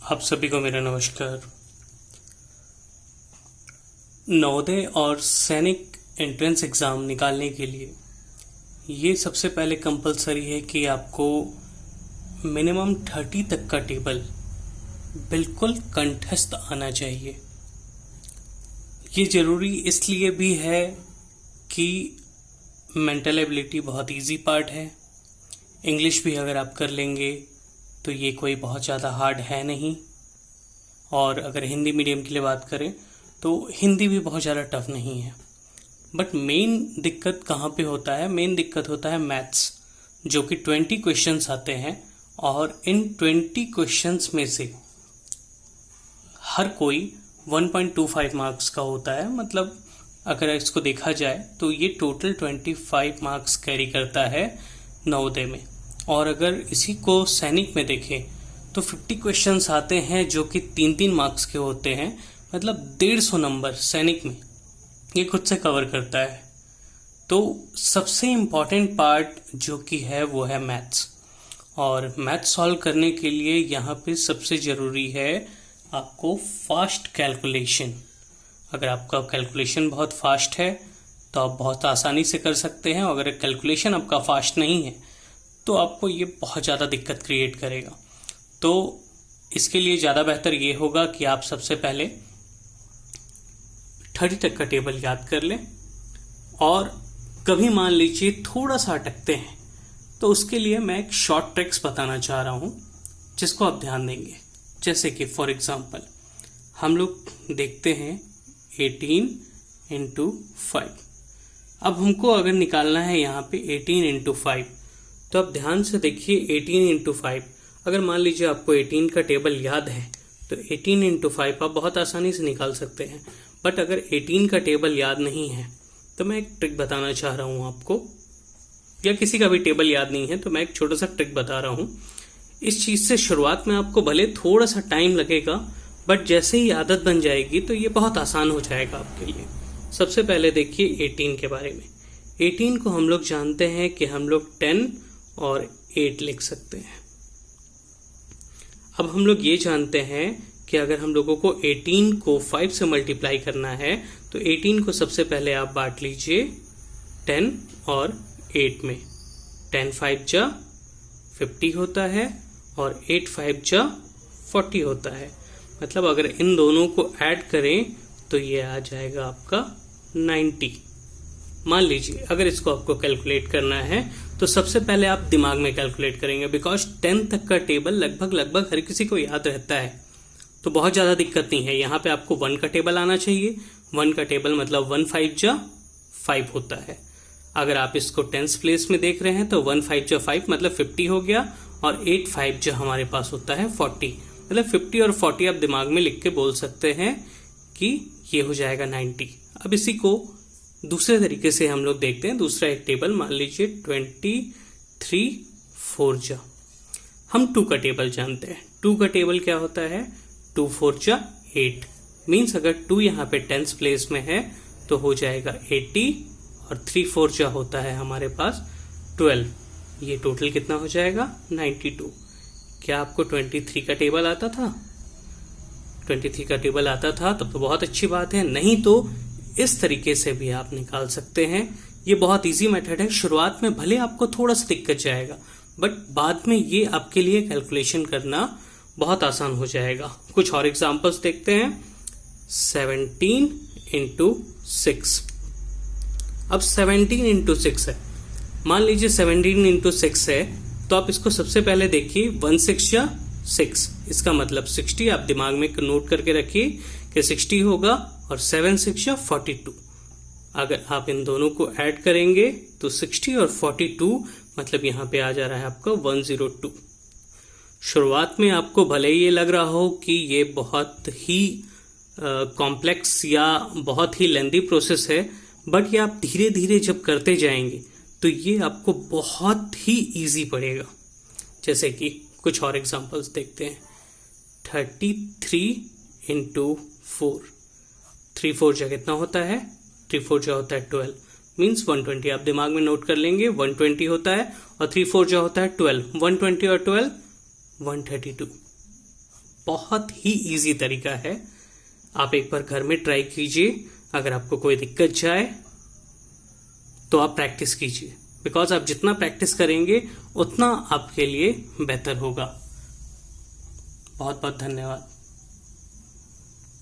आप सभी को मेरा नमस्कार। नवोदय और सैनिक एंट्रेंस एग्ज़ाम निकालने के लिए ये सबसे पहले कंपलसरी है कि आपको मिनिमम 30 तक का टेबल बिल्कुल कंठस्थ आना चाहिए। ये ज़रूरी इसलिए भी है कि मेंटल एबिलिटी बहुत इजी पार्ट है। इंग्लिश भी अगर आप कर लेंगे तो ये कोई बहुत ज़्यादा हार्ड है नहीं, और अगर हिंदी मीडियम के लिए बात करें तो हिंदी भी बहुत ज़्यादा टफ नहीं है। बट मेन दिक्कत कहाँ पे होता है? मेन दिक्कत होता है मैथ्स, जो कि 20 क्वेश्चंस आते हैं और इन 20 क्वेश्चंस में से हर कोई 1.25 मार्क्स का होता है। मतलब अगर इसको देखा जाए तो ये टोटल 25 मार्क्स कैरी करता है नवोदय में। और अगर इसी को सैनिक में देखें तो 50 क्वेश्चंस आते हैं जो कि 3-3 मार्क्स के होते हैं। मतलब 150 नंबर सैनिक में ये खुद से कवर करता है। तो सबसे इम्पॉर्टेंट पार्ट जो कि है वो है मैथ्स, और मैथ्स सॉल्व करने के लिए यहाँ पे सबसे ज़रूरी है आपको फास्ट कैलकुलेशन। अगर आपका कैलकुलेशन बहुत फास्ट है तो आप बहुत आसानी से कर सकते हैं, और अगर कैलकुलेशन आपका फास्ट नहीं है तो आपको ये बहुत ज़्यादा दिक्कत क्रिएट करेगा। तो इसके लिए ज़्यादा बेहतर ये होगा कि आप सबसे पहले 30 तक का टेबल याद कर लें, और कभी मान लीजिए थोड़ा सा अटकते हैं तो उसके लिए मैं एक शॉर्ट ट्रिक्स बताना चाह रहा हूँ जिसको आप ध्यान देंगे। जैसे कि फॉर एग्जांपल हम लोग देखते हैं 18 × 5। अब हमको अगर निकालना है यहाँ पे 18 × 5, तो आप ध्यान से देखिए 18 × 5। अगर मान लीजिए आपको 18 का टेबल याद है तो 18 × 5 आप बहुत आसानी से निकाल सकते हैं। बट अगर 18 का टेबल याद नहीं है तो मैं एक ट्रिक बताना चाह रहा हूँ आपको, या किसी का भी टेबल याद नहीं है तो मैं एक छोटा सा ट्रिक बता रहा हूँ। इस चीज़ से शुरुआत में आपको भले थोड़ा सा टाइम लगेगा, बट जैसे ही आदत बन जाएगी तो ये बहुत आसान हो जाएगा आपके लिए। सबसे पहले देखिए 18 के बारे में। 18 को हम लोग जानते हैं कि हम लोग 10 और 8 लिख सकते हैं। अब हम लोग ये जानते हैं कि अगर हम लोगों को 18 को 5 से मल्टीप्लाई करना है तो 18 को सबसे पहले आप बांट लीजिए 10 और 8 में। 10 5 जा 50 होता है और 8 5 जा 40 होता है। मतलब अगर इन दोनों को ऐड करें तो ये आ जाएगा आपका 90। मान लीजिए अगर इसको आपको कैलकुलेट करना है तो सबसे पहले आप दिमाग में कैलकुलेट करेंगे, बिकॉज 10 तक का टेबल लगभग हर किसी को याद रहता है, तो बहुत ज़्यादा दिक्कत नहीं है। यहाँ पे आपको 1 का टेबल आना चाहिए। 1 का टेबल मतलब 1 5 जा 5 होता है। अगर आप इसको 10th प्लेस में देख रहे हैं तो 1 5 जा 5 मतलब 50 हो गया, और 8 5 जा हमारे पास होता है 40। मतलब 50 और 40 आप दिमाग में लिख के बोल सकते हैं कि ये हो जाएगा 90। अब इसी को दूसरे तरीके से हम लोग देखते हैं। दूसरा एक टेबल मान लीजिए 23 4 जा। हम 2 का टेबल जानते हैं। 2 का टेबल क्या होता है? 2 4 जा 8। मीन्स अगर 2 यहाँ पे 10th प्लेस में है तो हो जाएगा 80, और 3 4 जा होता है हमारे पास 12। ये टोटल कितना हो जाएगा? 92। क्या आपको 23 का टेबल आता था? 23 का टेबल आता था तब तो बहुत अच्छी बात है, नहीं तो इस तरीके से भी आप निकाल सकते हैं। ये बहुत इजी मेथड है। शुरुआत में भले आपको थोड़ा सा दिक्कत जाएगा, बट बाद में ये आपके लिए कैलकुलेशन करना बहुत आसान हो जाएगा। कुछ और एग्जांपल्स देखते हैं। 17 × 6। अब 17 × 6 है। मान लीजिए 17 × 6 है तो आप इसको सबसे पहले देखिए 1 6 जा 6। इसका मतलब 60 आप दिमाग में नोट करके रखिए कि 60 होगा, और 7 6 जा 42। अगर आप इन दोनों को ऐड करेंगे तो 60 और 42 मतलब यहाँ पे आ जा रहा है आपका 102। शुरुआत में आपको भले ही ये लग रहा हो कि ये बहुत ही कॉम्प्लेक्स या बहुत ही लेंदी प्रोसेस है, बट ये आप धीरे धीरे जब करते जाएंगे तो ये आपको बहुत ही इजी पड़ेगा। जैसे कि कुछ और एग्जांपल्स देखते हैं। 33 × 4। 3 4 जा कितना होता है? 3 4 जा होता है 12। मीन्स 120 आप दिमाग में नोट कर लेंगे। 120 होता है और 3 4 जा होता है 12। 120 और 12 132। बहुत ही इजी तरीका है। आप एक बार घर में ट्राई कीजिए। अगर आपको कोई दिक्कत जाए तो आप प्रैक्टिस कीजिए, बिकॉज आप जितना प्रैक्टिस करेंगे उतना आपके लिए बेहतर होगा। बहुत बहुत धन्यवाद।